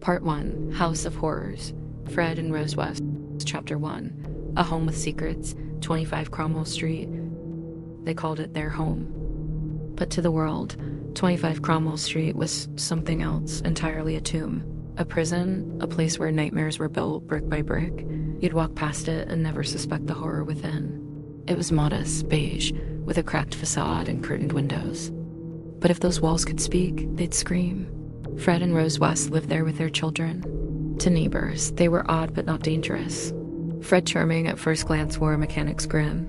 Part 1, House of Horrors. Fred and Rose West. Chapter 1, A Home with Secrets, 25 Cromwell Street. They called it their home. But to the world, 25 Cromwell Street was something else, entirely a tomb. A prison, a place where nightmares were built brick by brick. You'd walk past it and never suspect the horror within. It was modest, beige, with a cracked facade and curtained windows. But if those walls could speak, they'd scream. Fred and Rose West lived there with their children. To neighbors, they were odd but not dangerous. Fred charming at first glance wore a mechanic's grin.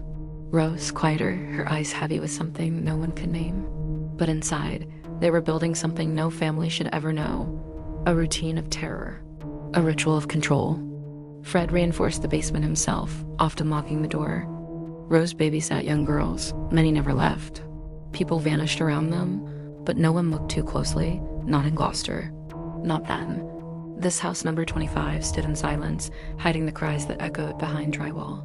Rose, quieter, her eyes heavy with something no one could name. But inside, they were building something no family should ever know. A routine of terror. A ritual of control. Fred reinforced the basement himself, often locking the door. Rose babysat young girls. Many never left. People vanished around them, but no one looked too closely, not in Gloucester. Not then. This house number 25 stood in silence, hiding the cries that echoed behind drywall.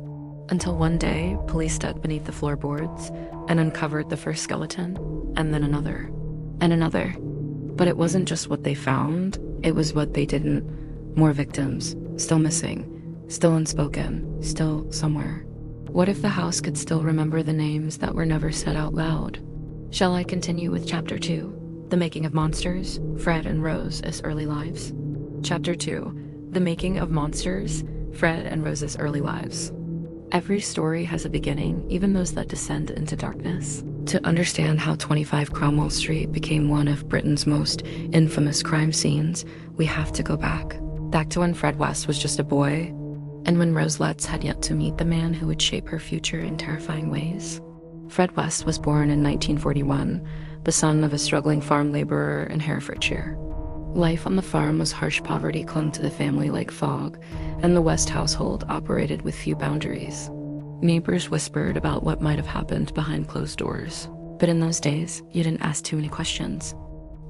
Until one day, police dug beneath the floorboards and uncovered the first skeleton, and then another, and another. But it wasn't just what they found, it was what they didn't. More victims, still missing, still unspoken, still somewhere. What if the house could still remember the names that were never said out loud? Shall I continue with Chapter 2, The Making of Monsters, Fred and Rose's Early Lives? Chapter 2, The Making of Monsters, Fred and Rose's Early Lives. Every story has a beginning, even those that descend into darkness. To understand how 25 Cromwell Street became one of Britain's most infamous crime scenes, we have to go back to when Fred West was just a boy, and when Rose Letts had yet to meet the man who would shape her future in terrifying ways. Fred West was born in 1941, the son of a struggling farm laborer in Herefordshire. Life on the farm was harsh. Poverty clung to the family like fog, and the West household operated with few boundaries. Neighbors whispered about what might have happened behind closed doors. But in those days, you didn't ask too many questions.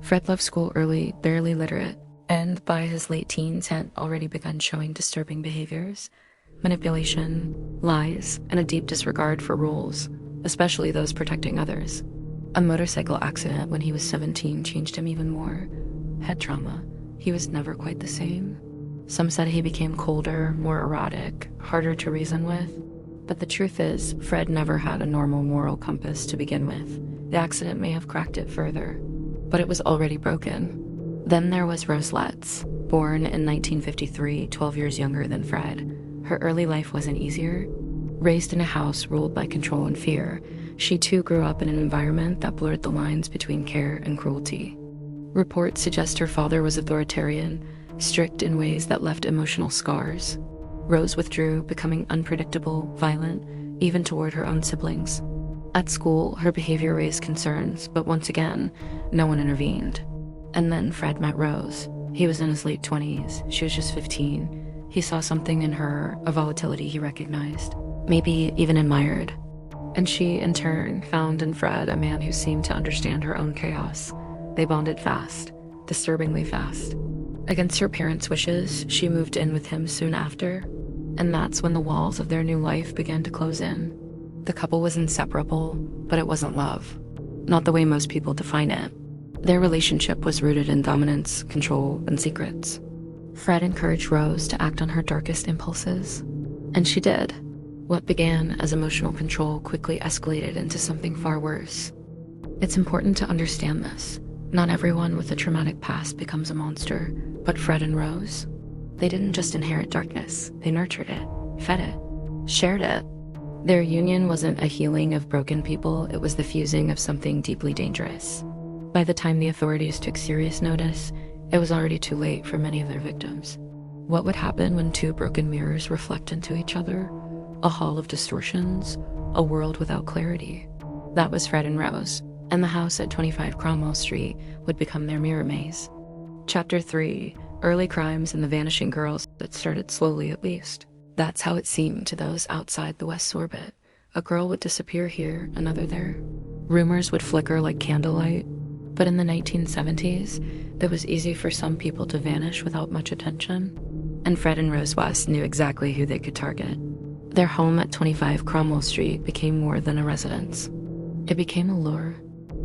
Fred left school early, barely literate, and by his late teens had already begun showing disturbing behaviors, manipulation, lies, and a deep disregard for rules, especially those protecting others. A motorcycle accident when he was 17 changed him even more. Head trauma. He was never quite the same. Some said he became colder, more erratic, harder to reason with. But the truth is, Fred never had a normal moral compass to begin with. The accident may have cracked it further, but it was already broken. Then there was Rose Letts, born in 1953, 12 years younger than Fred. Her early life wasn't easier. Raised in a house ruled by control and fear, she too grew up in an environment that blurred the lines between care and cruelty. Reports suggest her father was authoritarian, strict in ways that left emotional scars. Rose withdrew, becoming unpredictable, violent, even toward her own siblings. At school, her behavior raised concerns, but once again, no one intervened. And then Fred met Rose. He was in his late 20s. She was just 15. He saw something in her, a volatility he recognized, maybe even admired. And she, in turn, found in Fred a man who seemed to understand her own chaos. They bonded fast, disturbingly fast. Against her parents' wishes, she moved in with him soon after, and that's when the walls of their new life began to close in. The couple was inseparable, but it wasn't love. Not the way most people define it. Their relationship was rooted in dominance, control, and secrets. Fred encouraged Rose to act on her darkest impulses, and she did. What began as emotional control quickly escalated into something far worse. It's important to understand this. Not everyone with a traumatic past becomes a monster, but Fred and Rose, they didn't just inherit darkness, they nurtured it, fed it, shared it. Their union wasn't a healing of broken people, it was the fusing of something deeply dangerous. By the time the authorities took serious notice, it was already too late for many of their victims. What would happen when two broken mirrors reflect into each other? A hall of distortions, a world without clarity. That was Fred and Rose, and the house at 25 Cromwell Street would become their mirror maze. Chapter 3, Early Crimes and the Vanishing Girls. That started slowly, at least. That's how it seemed to those outside the West's orbit. A girl would disappear here, another there. Rumors would flicker like candlelight. But in the 1970s, it was easy for some people to vanish without much attention. And Fred and Rose West knew exactly who they could target. Their home at 25 Cromwell Street became more than a residence. It became a lure.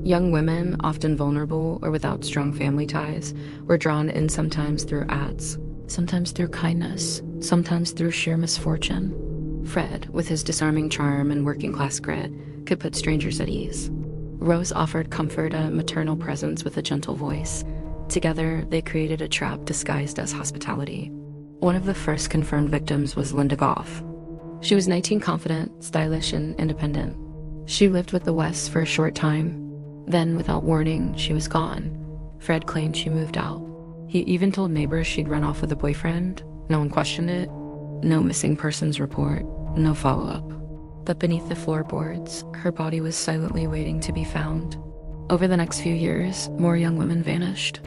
Young women, often vulnerable or without strong family ties, were drawn in sometimes through ads, sometimes through kindness, sometimes through sheer misfortune. Fred, with his disarming charm and working-class grit, could put strangers at ease. Rose offered comfort, a maternal presence with a gentle voice. Together, they created a trap disguised as hospitality. One of the first confirmed victims was Linda Goff. She was 19, confident, stylish, and independent. She lived with the Wests for a short time. Then, without warning, she was gone. Fred claimed she moved out. He even told neighbors she'd run off with a boyfriend. No one questioned it. No missing persons report. No follow-up. But beneath the floorboards, her body was silently waiting to be found. Over the next few years, more young women vanished.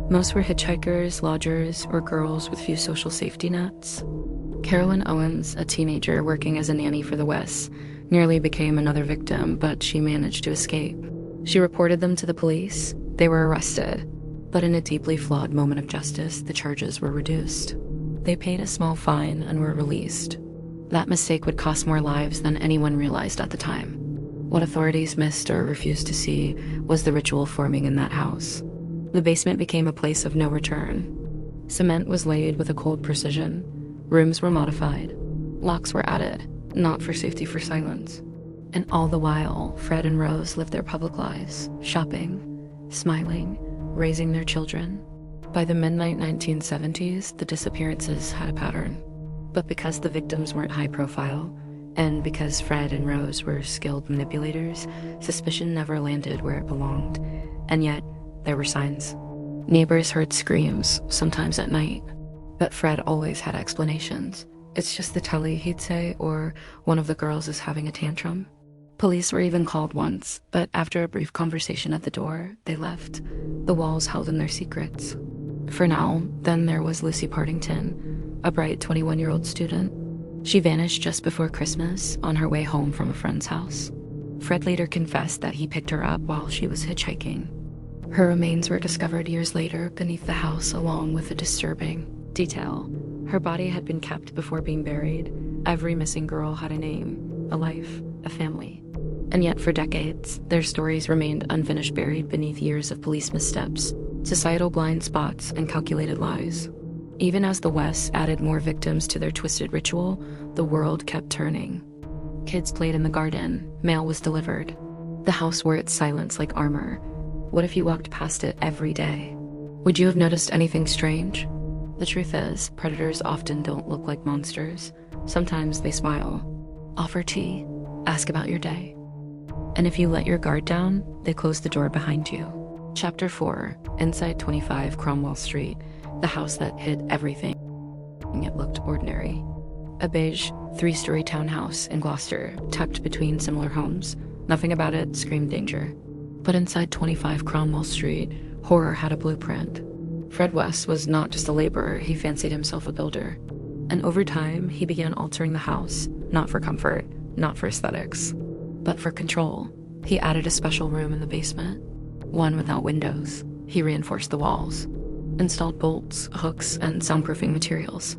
Most were hitchhikers, lodgers, or girls with few social safety nets. Carolyn Owens, a teenager working as a nanny for the Wests, nearly became another victim, but she managed to escape. She reported them to the police. They were arrested. But in a deeply flawed moment of justice, the charges were reduced. They paid a small fine and were released. That mistake would cost more lives than anyone realized at the time. What authorities missed or refused to see was the ritual forming in that house. The basement became a place of no return. Cement was laid with a cold precision. Rooms were modified. Locks were added, not for safety, for silence. And all the while, Fred and Rose lived their public lives, shopping, smiling, raising their children. By the midnight 1970s, the disappearances had a pattern. But because the victims weren't high profile, and because Fred and Rose were skilled manipulators, suspicion never landed where it belonged. And yet, there were signs. Neighbors heard screams, sometimes at night. But Fred always had explanations. It's just the telly, he'd say, or one of the girls is having a tantrum. Police were even called once, but after a brief conversation at the door, they left. The walls held in their secrets. For now, then there was Lucy Partington, a bright 21-year-old student. She vanished just before Christmas on her way home from a friend's house. Fred later confessed that he picked her up while she was hitchhiking. Her remains were discovered years later beneath the house, along with a disturbing detail. Her body had been kept before being buried. Every missing girl had a name, a life, a family. And yet for decades, their stories remained unfinished, buried beneath years of police missteps, societal blind spots, and calculated lies. Even as the Wests added more victims to their twisted ritual, the world kept turning. Kids played in the garden, mail was delivered. The house wore its silence like armor. What if you walked past it every day? Would you have noticed anything strange? The truth is, predators often don't look like monsters. Sometimes they smile, offer tea, ask about your day. And if you let your guard down, they close the door behind you. Chapter 4, Inside 25 Cromwell Street, the house that hid everything. It looked ordinary. A beige, 3-story townhouse in Gloucester, tucked between similar homes. Nothing about it screamed danger. But inside 25 Cromwell Street, horror had a blueprint. Fred West was not just a laborer, he fancied himself a builder. And over time, he began altering the house, not for comfort, not for aesthetics, but for control. He added a special room in the basement, one without windows. He reinforced the walls, installed bolts, hooks, and soundproofing materials.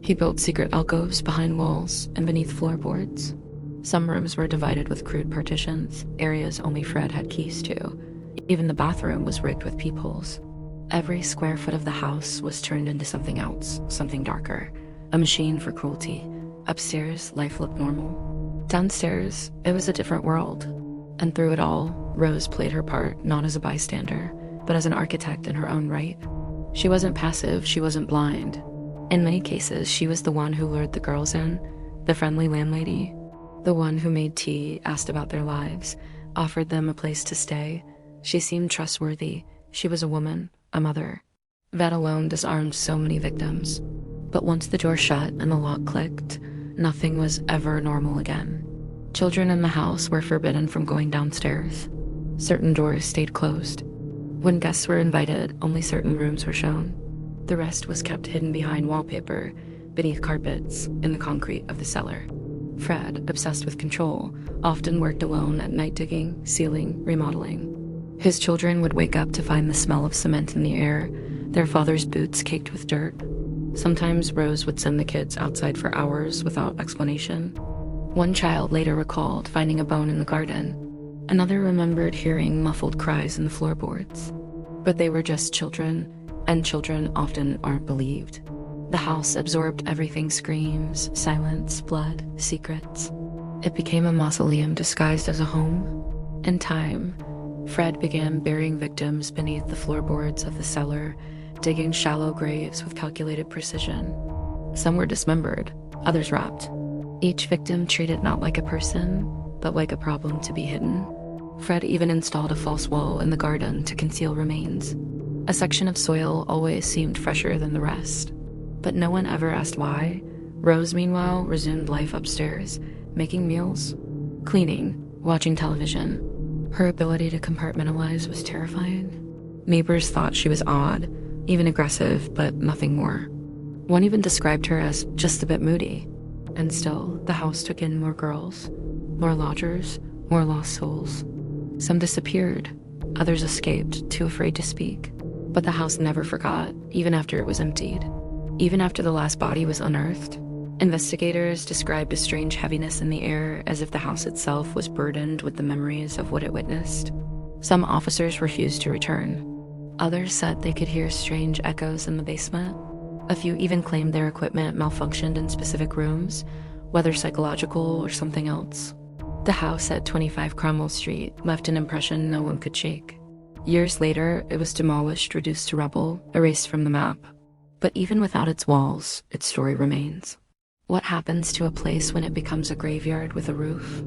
He built secret alcoves behind walls and beneath floorboards. Some rooms were divided with crude partitions, areas only Fred had keys to. Even the bathroom was rigged with peepholes. Every square foot of the house was turned into something else, something darker. A machine for cruelty. Upstairs, life looked normal. Downstairs, it was a different world. And through it all, Rose played her part, not as a bystander, but as an architect in her own right. She wasn't passive, she wasn't blind. In many cases, she was the one who lured the girls in, the friendly landlady, the one who made tea, asked about their lives, offered them a place to stay. She seemed trustworthy. She was a woman, a mother. That alone disarmed so many victims. But once the door shut and the lock clicked, nothing was ever normal again. Children in the house were forbidden from going downstairs. Certain doors stayed closed. When guests were invited, only certain rooms were shown. The rest was kept hidden behind wallpaper, beneath carpets, in the concrete of the cellar. Fred, obsessed with control, often worked alone at night, digging, sealing, remodeling. His children would wake up to find the smell of cement in the air, their father's boots caked with dirt. Sometimes Rose would send the kids outside for hours without explanation. One child later recalled finding a bone in the garden, Another remembered hearing muffled cries in the floorboards. But they were just children, and children often aren't believed. The house absorbed everything: screams, silence, blood, secrets. It became a mausoleum disguised as a home. In time, Fred began burying victims beneath the floorboards of the cellar, digging shallow graves with calculated precision. Some were dismembered, others wrapped. Each victim treated not like a person, but like a problem to be hidden. Fred even installed a false wall in the garden to conceal remains. A section of soil always seemed fresher than the rest. But no one ever asked why. Rose, meanwhile, resumed life upstairs, making meals, cleaning, watching television. Her ability to compartmentalize was terrifying. Neighbors thought she was odd, even aggressive, but nothing more. One even described her as just a bit moody. And still, the house took in more girls, more lodgers, more lost souls. Some disappeared, others escaped, too afraid to speak. But the house never forgot, even after it was emptied. Even after the last body was unearthed, investigators described a strange heaviness in the air, as if the house itself was burdened with the memories of what it witnessed. Some officers refused to return. Others said they could hear strange echoes in the basement. A few even claimed their equipment malfunctioned in specific rooms, whether psychological or something else. The house at 25 Cromwell Street left an impression no one could shake. Years later, it was demolished, reduced to rubble, erased from the map. But even without its walls, its story remains. What happens to a place when it becomes a graveyard with a roof?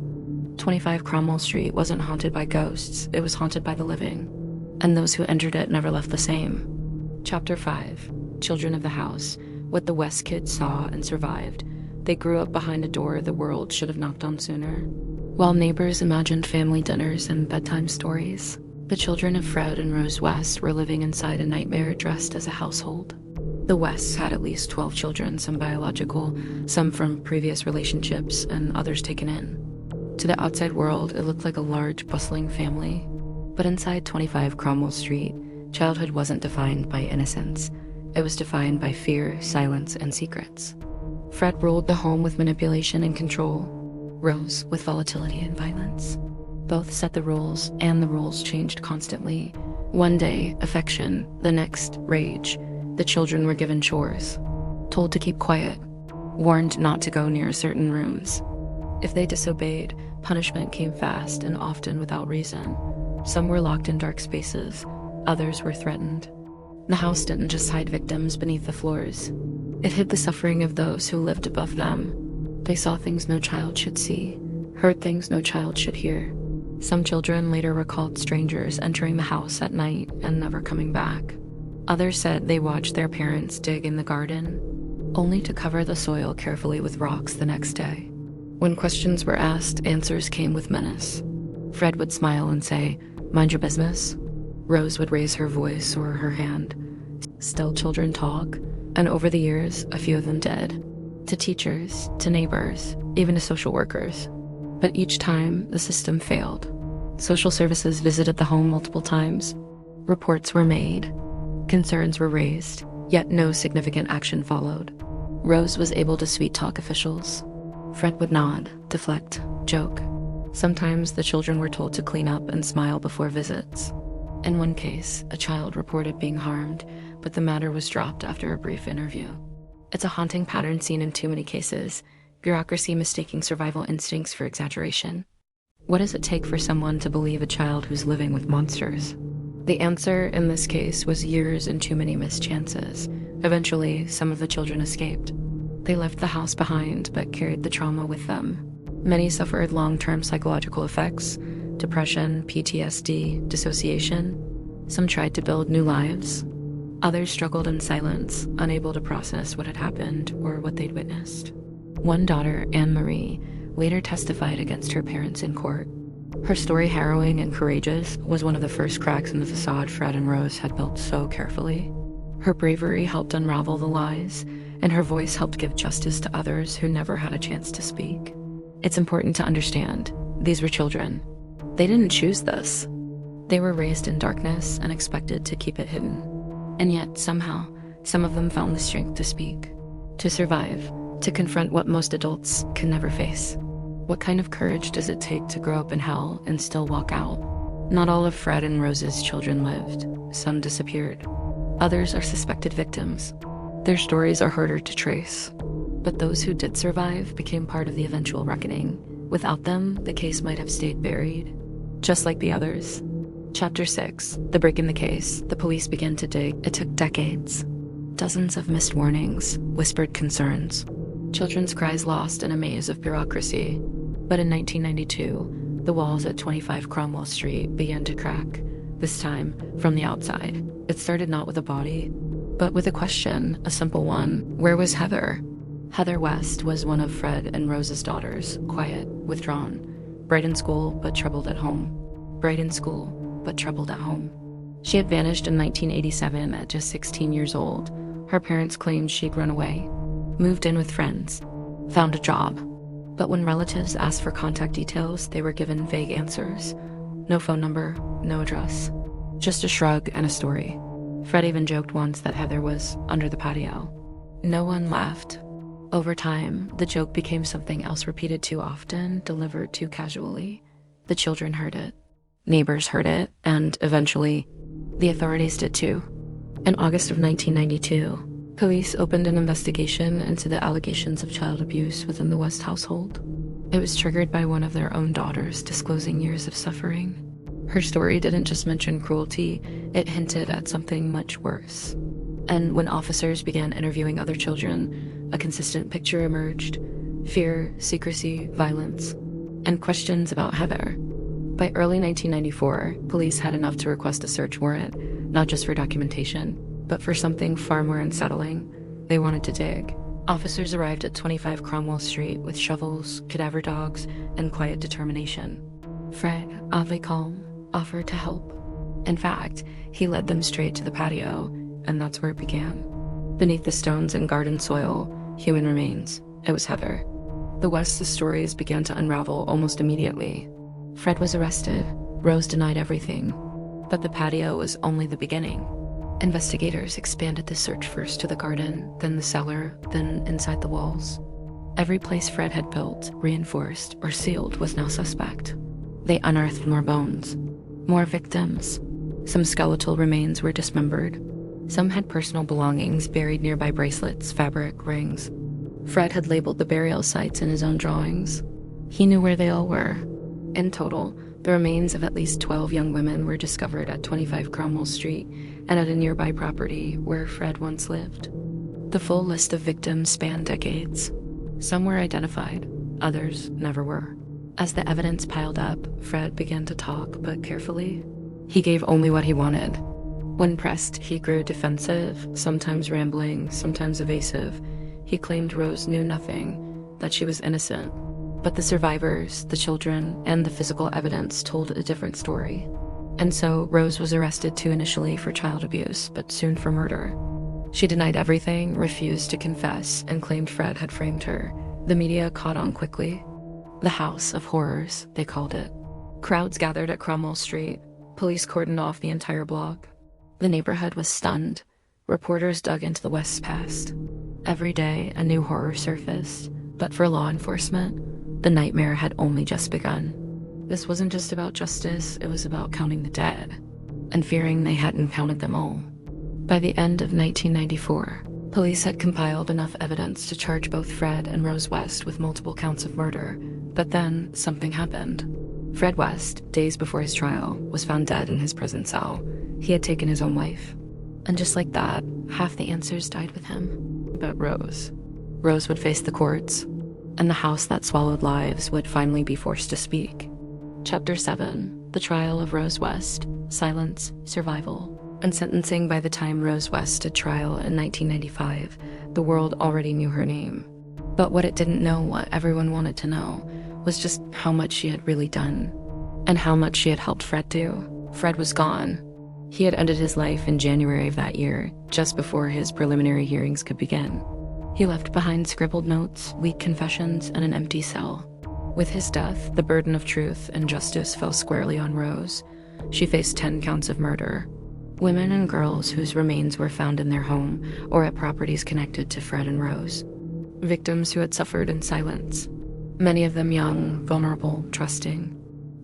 25 Cromwell Street wasn't haunted by ghosts, it was haunted by the living. And those who entered it never left the same. Chapter 5. Children of the House. What the West kids saw and survived. They grew up behind a door the world should have knocked on sooner. While neighbors imagined family dinners and bedtime stories, the children of Fred and Rose West were living inside a nightmare dressed as a household. The Wests had at least 12 children, some biological, some from previous relationships, and others taken in. To the outside world, it looked like a large, bustling family. But inside 25 Cromwell Street, childhood wasn't defined by innocence. It was defined by fear, silence, and secrets. Fred ruled the home with manipulation and control. Rose with volatility and violence. Both set the rules, and the rules changed constantly. One day, affection, the next, rage. The children were given chores, told to keep quiet, warned not to go near certain rooms. If they disobeyed, punishment came fast and often without reason. Some were locked in dark spaces, others were threatened. The house didn't just hide victims beneath the floors. It hid the suffering of those who lived above them. They saw things no child should see, heard things no child should hear. Some children later recalled strangers entering the house at night and never coming back. Others said they watched their parents dig in the garden, only to cover the soil carefully with rocks the next day. When questions were asked, answers came with menace. Fred would smile and say, "Mind your business." Rose would raise her voice or her hand. Still children talk, and over the years, a few of them did. To teachers, to neighbors, even to social workers. But each time, the system failed. Social services visited the home multiple times. Reports were made. Concerns were raised, yet no significant action followed. Rose was able to sweet-talk officials. Fred would nod, deflect, joke. Sometimes the children were told to clean up and smile before visits. In one case, a child reported being harmed, but the matter was dropped after a brief interview. It's a haunting pattern seen in too many cases, bureaucracy mistaking survival instincts for exaggeration. What does it take for someone to believe a child who's living with monsters? The answer in this case was years and too many missed chances. Eventually, some of the children escaped. They left the house behind, but carried the trauma with them. Many suffered long-term psychological effects, depression, PTSD, dissociation. Some tried to build new lives. Others struggled in silence, unable to process what had happened or what they'd witnessed. One daughter, Anne-Marie, later testified against her parents in court. Her story, harrowing and courageous, was one of the first cracks in the facade Fred and Rose had built so carefully. Her bravery helped unravel the lies, and her voice helped give justice to others who never had a chance to speak. It's important to understand, these were children. They didn't choose this. They were raised in darkness and expected to keep it hidden. And yet, somehow, some of them found the strength to speak, to survive, to confront what most adults can never face. What kind of courage does it take to grow up in hell and still walk out? Not all of Fred and Rose's children lived. Some disappeared. Others are suspected victims. Their stories are harder to trace. But those who did survive became part of the eventual reckoning. Without them, the case might have stayed buried, just like the others. Chapter 6, The Break in the Case. The police began to dig. It took decades. Dozens of missed warnings, whispered concerns. Children's cries lost in a maze of bureaucracy. But in 1992, the walls at 25 Cromwell Street began to crack, this time from the outside. It started not with a body, but with a question, a simple one. Where was Heather? Heather West was one of Fred and Rose's daughters, quiet, withdrawn, bright in school but troubled at home. Bright in school but troubled at home. She had vanished in 1987 at just 16 years old. Her parents claimed she'd run away, moved in with friends, found a job. But when relatives asked for contact details, they were given vague answers. No phone number, no address. Just a shrug and a story. Fred even joked once that Heather was under the patio. No one laughed. Over time, the joke became something else repeated too often, delivered too casually. The children heard it. Neighbors heard it, and eventually, the authorities did too. In August of 1992, police opened an investigation into the allegations of child abuse within the West household. It was triggered by one of their own daughters disclosing years of suffering. Her story didn't just mention cruelty, it hinted at something much worse. And when officers began interviewing other children, a consistent picture emerged: fear, secrecy, violence, and questions about Heather. By early 1994, police had enough to request a search warrant, not just for documentation, but for something far more unsettling. They wanted to dig. Officers arrived at 25 Cromwell Street with shovels, cadaver dogs, and quiet determination. Fred, oddly calm, offered to help. In fact, he led them straight to the patio, and that's where it began. Beneath the stones and garden soil, human remains. It was Heather. The West's stories began to unravel almost immediately. Fred was arrested. Rose denied everything. But the patio was only the beginning. Investigators expanded the search first to the garden, then the cellar, then inside the walls. Every place Fred had built, reinforced, or sealed was now suspect. They unearthed more bones, more victims. Some skeletal remains were dismembered. Some had personal belongings buried nearby: bracelets, fabric, rings. Fred had labeled the burial sites in his own drawings. He knew where they all were. In total, the remains of at least 12 young women were discovered at 25 Cromwell Street and at a nearby property where Fred once lived. The full list of victims spanned decades. Some were identified, others never were. As the evidence piled up, Fred began to talk, but carefully. He gave only what he wanted. When pressed, he grew defensive, sometimes rambling, sometimes evasive. He claimed Rose knew nothing, that she was innocent. But the survivors, the children, and the physical evidence told a different story. And so Rose was arrested too, initially for child abuse, but soon for murder. She denied everything, refused to confess, and claimed Fred had framed her. The media caught on quickly. The House of Horrors, they called it. Crowds gathered at Cromwell Street. Police cordoned off the entire block. The neighborhood was stunned. Reporters dug into the West's past. Every day, a new horror surfaced. But for law enforcement, the nightmare had only just begun. This wasn't just about justice, it was about counting the dead, and fearing they hadn't counted them all. By the end of 1994, police had compiled enough evidence to charge both Fred and Rose West with multiple counts of murder. But then, something happened. Fred West, days before his trial, was found dead in his prison cell. He had taken his own life. And just like that, half the answers died with him. But Rose would face the courts, and the house that swallowed lives would finally be forced to speak. Chapter 7, The Trial of Rose West, Silence, Survival. And sentencing. By the time Rose West stood trial in 1995, the world already knew her name. But what it didn't know, what everyone wanted to know, was just how much she had really done, and how much she had helped Fred do. Fred was gone. He had ended his life in January of that year, just before his preliminary hearings could begin. He left behind scribbled notes, weak confessions, and an empty cell. With his death, the burden of truth and justice fell squarely on Rose. She faced 10 counts of murder. Women and girls whose remains were found in their home or at properties connected to Fred and Rose. Victims who had suffered in silence. Many of them young, vulnerable, trusting.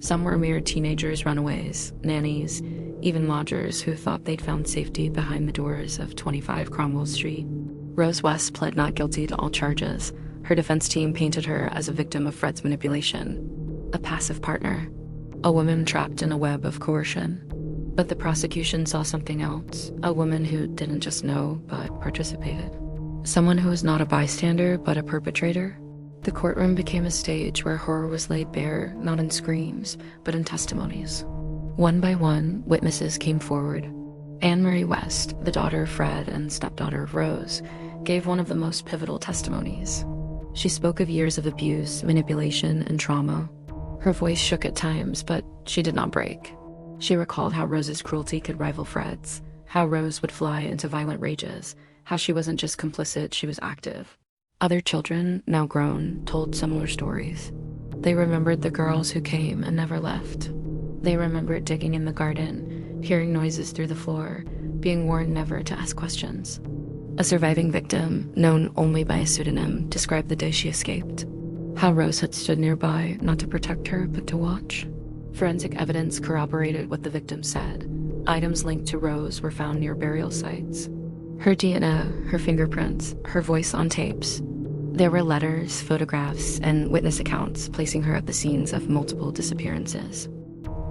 Some were mere teenagers, runaways, nannies, even lodgers who thought they'd found safety behind the doors of 25 Cromwell Street. Rose West pled not guilty to all charges. Her defense team painted her as a victim of Fred's manipulation, a passive partner, a woman trapped in a web of coercion. But the prosecution saw something else, a woman who didn't just know, but participated. Someone who was not a bystander, but a perpetrator. The courtroom became a stage where horror was laid bare, not in screams, but in testimonies. One by one, witnesses came forward. Anne Marie West, the daughter of Fred and stepdaughter of Rose, gave one of the most pivotal testimonies. She spoke of years of abuse, manipulation, and trauma. Her voice shook at times, but she did not break. She recalled how Rose's cruelty could rival Fred's, how Rose would fly into violent rages, how she wasn't just complicit, she was active. Other children, now grown, told similar stories. They remembered the girls who came and never left. They remembered digging in the garden, hearing noises through the floor, being warned never to ask questions. A surviving victim, known only by a pseudonym, described the day she escaped. How Rose had stood nearby, not to protect her, but to watch. Forensic evidence corroborated what the victim said. Items linked to Rose were found near burial sites. Her DNA, her fingerprints, her voice on tapes. There were letters, photographs, and witness accounts placing her at the scenes of multiple disappearances.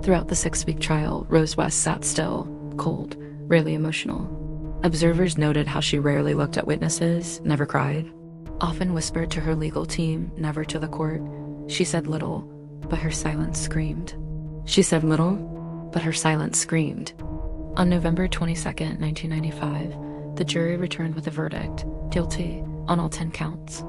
Throughout the 6-week trial, Rose West sat still, cold, rarely emotional. Observers noted how she rarely looked at witnesses, never cried, often whispered to her legal team, never to the court. She said little, but her silence screamed. She said little, but her silence screamed. On November 22, 1995, the jury returned with a verdict, guilty on all 10 counts.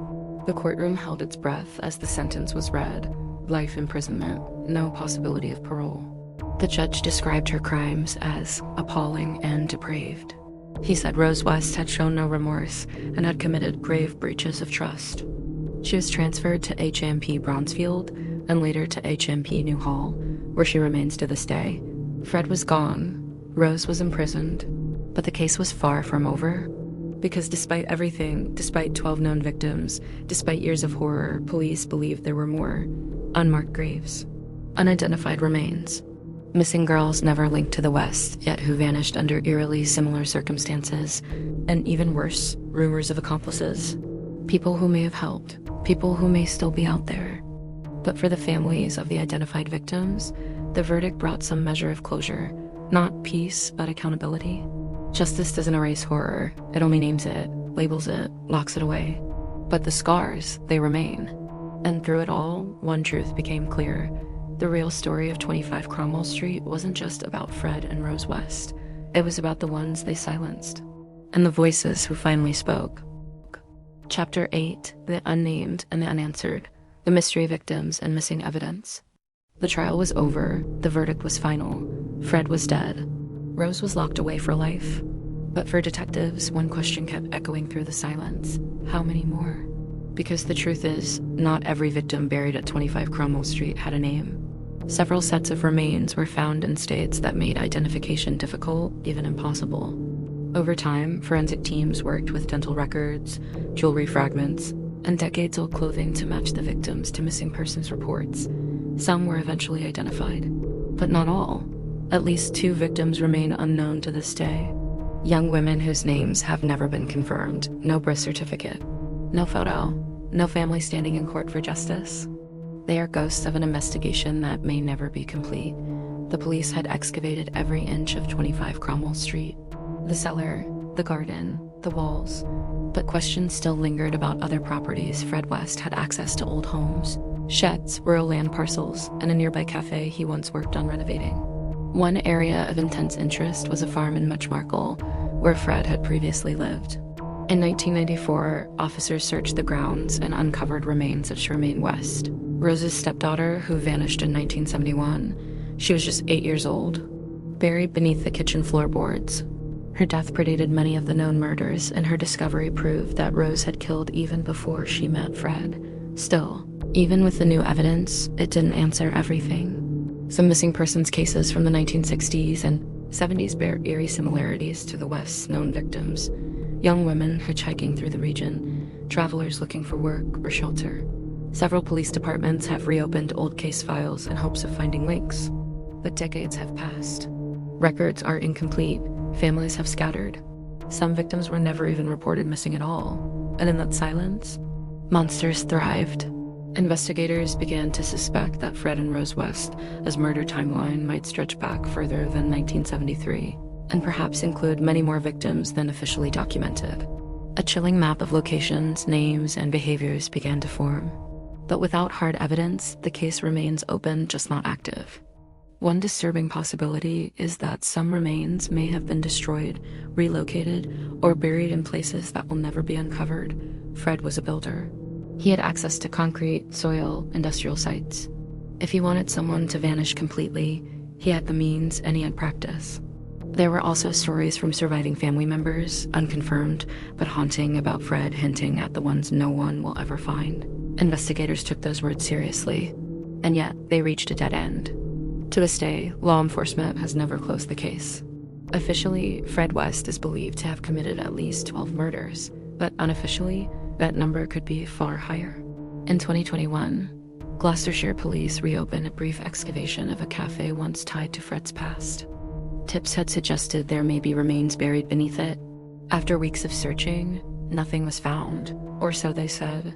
The courtroom held its breath as the sentence was read, life imprisonment, no possibility of parole. The judge described her crimes as appalling and depraved. He said Rose West had shown no remorse and had committed grave breaches of trust. She was transferred to HMP Bronzefield and later to HMP New Hall, where she remains to this day. Fred was gone, Rose was imprisoned, but the case was far from over. Because despite everything, despite 12 known victims, despite years of horror, police believed there were more. Unmarked graves, unidentified remains. Missing girls never linked to the West, yet who vanished under eerily similar circumstances, and even worse, rumors of accomplices. People who may have helped, people who may still be out there. But for the families of the identified victims, the verdict brought some measure of closure. Not peace, but accountability. Justice doesn't erase horror, it only names it, labels it, locks it away. But the scars, they remain. And through it all, one truth became clear. The real story of 25 Cromwell Street wasn't just about Fred and Rose West. It was about the ones they silenced, and the voices who finally spoke. Chapter 8, The Unnamed and the Unanswered, the mystery victims and missing evidence. The trial was over, the verdict was final. Fred was dead. Rose was locked away for life. But for detectives, one question kept echoing through the silence. How many more? Because the truth is, not every victim buried at 25 Cromwell Street had a name. Several sets of remains were found in states that made identification difficult, even impossible. Over time, forensic teams worked with dental records, jewelry fragments, and decades-old clothing to match the victims to missing persons reports. Some were eventually identified, but not all. At least 2 victims remain unknown to this day. Young women whose names have never been confirmed, no birth certificate, no photo, no family standing in court for justice. They are ghosts of an investigation that may never be complete. The police had excavated every inch of 25 Cromwell Street. The cellar, the garden, the walls. But questions still lingered about other properties Fred West had access to: old homes, sheds, rural land parcels, and a nearby cafe he once worked on renovating. One area of intense interest was a farm in Muchmarkle, where Fred had previously lived. In 1994, officers searched the grounds and uncovered remains of Charmaine West, Rose's stepdaughter who vanished in 1971. She was just 8 years old, buried beneath the kitchen floorboards. Her death predated many of the known murders, and her discovery proved that Rose had killed even before she met Fred. Still, even with the new evidence, it didn't answer everything. Some missing persons cases from the 1960s and 70s bear eerie similarities to the West's known victims. Young women hitchhiking through the region, travelers looking for work or shelter. Several police departments have reopened old case files in hopes of finding links. But decades have passed. Records are incomplete, families have scattered. Some victims were never even reported missing at all. And in that silence, monsters thrived. Investigators began to suspect that Fred and Rose West's murder timeline might stretch back further than 1973, and perhaps include many more victims than officially documented. A chilling map of locations, names, and behaviors began to form. But without hard evidence, the case remains open, just not active. One disturbing possibility is that some remains may have been destroyed, relocated, or buried in places that will never be uncovered. Fred was a builder. He had access to concrete, soil, industrial sites. If he wanted someone to vanish completely, he had the means and he had practice. There were also stories from surviving family members, unconfirmed, but haunting, about Fred hinting at the ones no one will ever find. Investigators took those words seriously, and yet they reached a dead end. To this day, law enforcement has never closed the case. Officially, Fred West is believed to have committed at least 12 murders, but unofficially, that number could be far higher. In 2021, Gloucestershire police reopened a brief excavation of a cafe once tied to Fred's past. Tips had suggested there may be remains buried beneath it. After weeks of searching, nothing was found, or so they said.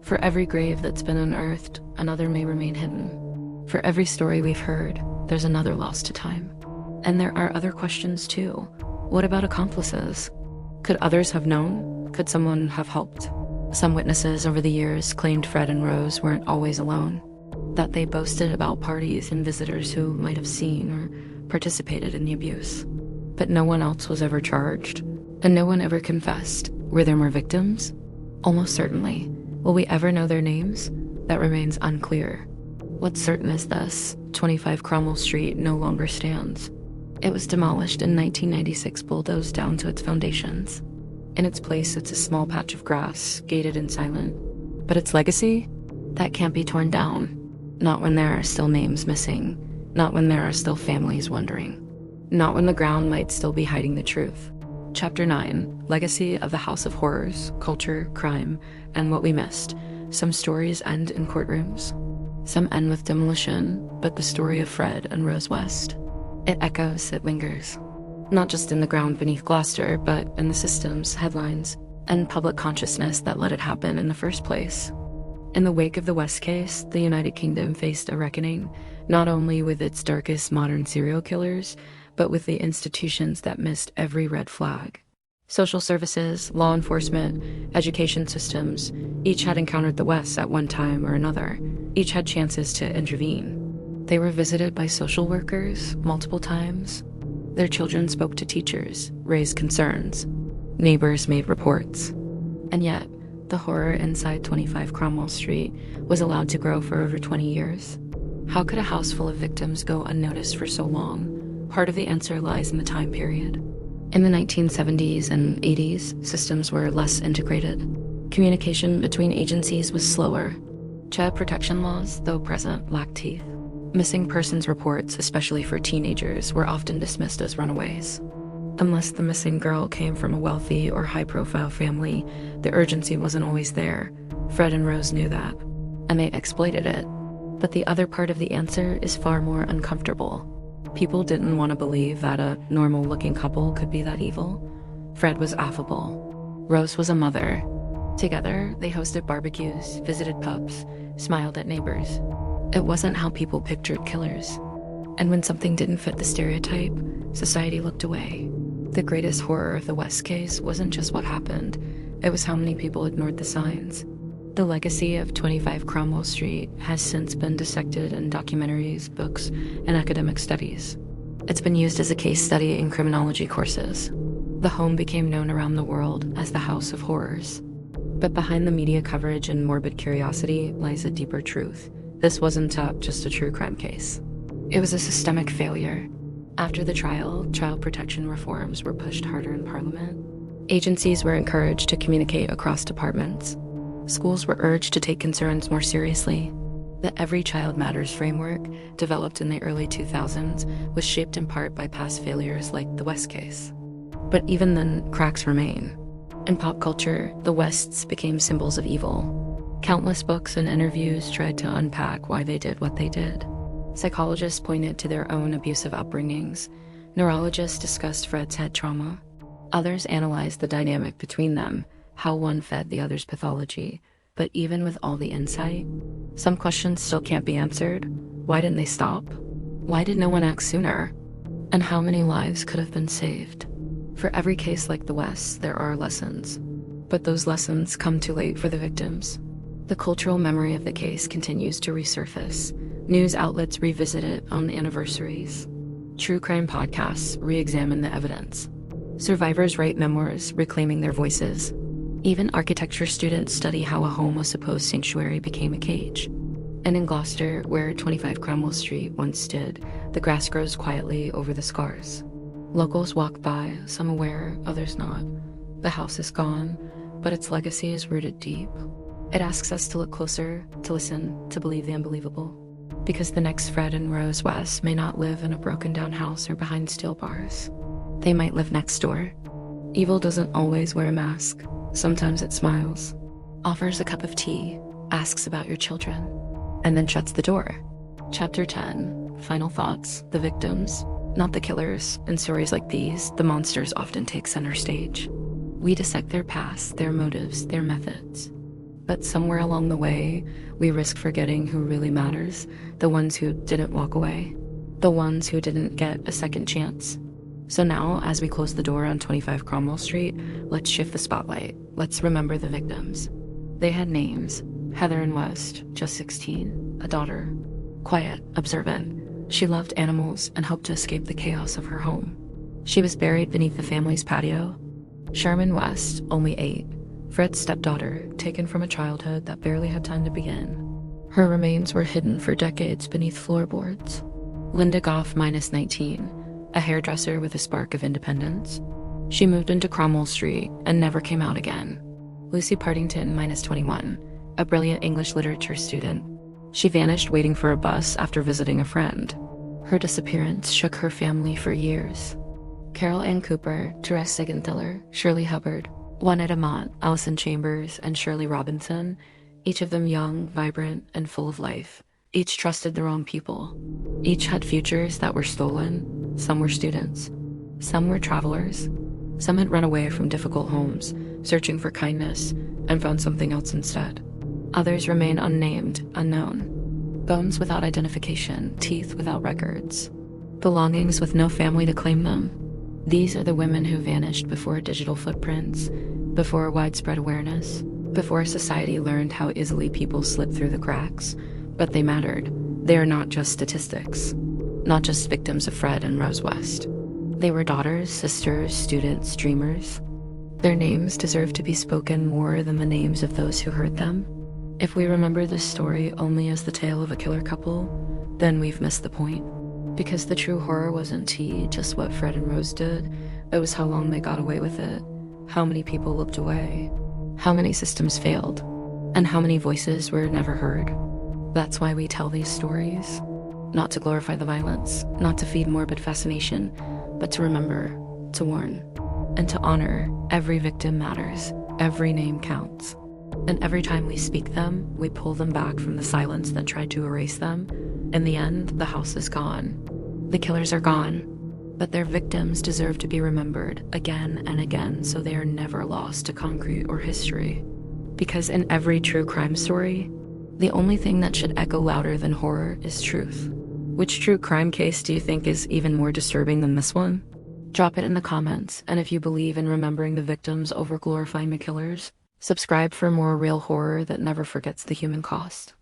For every grave that's been unearthed, another may remain hidden. For every story we've heard, there's another lost to time. And there are other questions too. What about accomplices? Could others have known? Could someone have helped? Some witnesses over the years claimed Fred and Rose weren't always alone, that they boasted about parties and visitors who might have seen or participated in the abuse. But no one else was ever charged, and no one ever confessed. Were there more victims? Almost certainly. Will we ever know their names? That remains unclear. What's certain is this: 25 Cromwell Street no longer stands. It was demolished in 1996, bulldozed down to its foundations. In its place, it's a small patch of grass, gated and silent. But its legacy? That can't be torn down. Not when there are still names missing. Not when there are still families wondering. Not when the ground might still be hiding the truth. Chapter 9, Legacy of the House of Horrors, Culture, Crime, and What We Missed. Some stories end in courtrooms. Some end with demolition, but the story of Fred and Rose West, it echoes, it lingers. Not just in the ground beneath Gloucester, but in the systems, headlines, and public consciousness that let it happen in the first place. In the wake of the West case, the United Kingdom faced a reckoning, not only with its darkest modern serial killers, but with the institutions that missed every red flag. Social services, law enforcement, education systems, each had encountered the West at one time or another. Each had chances to intervene. They were visited by social workers multiple times. Their children spoke to teachers, raised concerns. Neighbors made reports. And yet, the horror inside 25 Cromwell Street was allowed to grow for over 20 years. How could a house full of victims go unnoticed for so long? Part of the answer lies in the time period. In the 1970s and 80s, systems were less integrated. Communication between agencies was slower. Child protection laws, though present, lacked teeth. Missing persons reports, especially for teenagers, were often dismissed as runaways. Unless the missing girl came from a wealthy or high-profile family, the urgency wasn't always there. Fred and Rose knew that, and they exploited it. But the other part of the answer is far more uncomfortable. People didn't want to believe that a normal-looking couple could be that evil. Fred was affable. Rose was a mother. Together, they hosted barbecues, visited pubs, smiled at neighbors. It wasn't how people pictured killers. And when something didn't fit the stereotype, society looked away. The greatest horror of the West case wasn't just what happened, it was how many people ignored the signs. The legacy of 25 Cromwell Street has since been dissected in documentaries, books, and academic studies. It's been used as a case study in criminology courses. The home became known around the world as the House of Horrors. But behind the media coverage and morbid curiosity lies a deeper truth. This wasn't just a true crime case. It was a systemic failure. After the trial, child protection reforms were pushed harder in Parliament. Agencies were encouraged to communicate across departments. Schools were urged to take concerns more seriously. The Every Child Matters framework, developed in the early 2000s, was shaped in part by past failures like the West case. But even then, cracks remain. In pop culture, the Wests became symbols of evil. Countless books and interviews tried to unpack why they did what they did. Psychologists pointed to their own abusive upbringings. Neurologists discussed Fred's head trauma. Others analyzed the dynamic between them, how one fed the other's pathology. But even with all the insight, some questions still can't be answered. Why didn't they stop? Why did no one act sooner? And how many lives could have been saved? For every case like the West, there are lessons. But those lessons come too late for the victims. The cultural memory of the case continues to resurface. News outlets revisit it on anniversaries. True crime podcasts re-examine the evidence. Survivors write memoirs reclaiming their voices. Even architecture students study how a home was supposed sanctuary became a cage. And in Gloucester, where 25 Cromwell Street once stood, the grass grows quietly over the scars. Locals walk by, some aware, others not. The house is gone, but its legacy is rooted deep. It asks us to look closer, to listen, to believe the unbelievable. Because the next Fred and Rose West may not live in a broken-down house or behind steel bars. They might live next door. Evil doesn't always wear a mask. Sometimes it smiles, offers a cup of tea, asks about your children, and then shuts the door. Chapter 10. Final thoughts. The victims, not the killers. In stories like these, the monsters often take center stage. We dissect their past, their motives, their methods. But somewhere along the way, we risk forgetting who really matters, the ones who didn't walk away, the ones who didn't get a second chance. So now, as we close the door on 25 Cromwell Street, let's shift the spotlight. Let's remember the victims. They had names. Heather and West, just 16, a daughter. Quiet, observant. She loved animals and hoped to escape the chaos of her home. She was buried beneath the family's patio. Sherman West, only 8. Fred's stepdaughter, taken from a childhood that barely had time to begin. Her remains were hidden for decades beneath floorboards. Linda Goff, minus 19. A hairdresser with a spark of independence. She moved into Cromwell Street and never came out again. Lucy Partington, minus 21, a brilliant English literature student. She vanished waiting for a bus after visiting a friend. Her disappearance shook her family for years. Carol Ann Cooper, Therese Sigenthaler, Shirley Hubbard, Juanetta Mott, Allison Chambers, and Shirley Robinson, each of them young, vibrant, and full of life. Each trusted the wrong people. Each had futures that were stolen. Some were students. Some were travelers. Some had run away from difficult homes, searching for kindness, and found something else instead. Others remain unnamed, unknown. Bones without identification, teeth without records. Belongings with no family to claim them. These are the women who vanished before digital footprints, before widespread awareness, before society learned how easily people slip through the cracks. But they mattered. They are not just statistics. Not just victims of Fred and Rose West. They were daughters, sisters, students, dreamers. Their names deserve to be spoken more than the names of those who heard them. If we remember this story only as the tale of a killer couple, then we've missed the point. Because the true horror wasn't just what Fred and Rose did, it was how long they got away with it, how many people looked away, how many systems failed, and how many voices were never heard. That's why we tell these stories. Not to glorify the violence, not to feed morbid fascination, but to remember, to warn, and to honor. Every victim matters, every name counts. And every time we speak them, we pull them back from the silence that tried to erase them. In the end, the house is gone. The killers are gone, but their victims deserve to be remembered again and again so they are never lost to concrete or history. Because in every true crime story, the only thing that should echo louder than horror is truth. Which true crime case do you think is even more disturbing than this one? Drop it in the comments, and if you believe in remembering the victims over glorifying the killers, subscribe for more real horror that never forgets the human cost.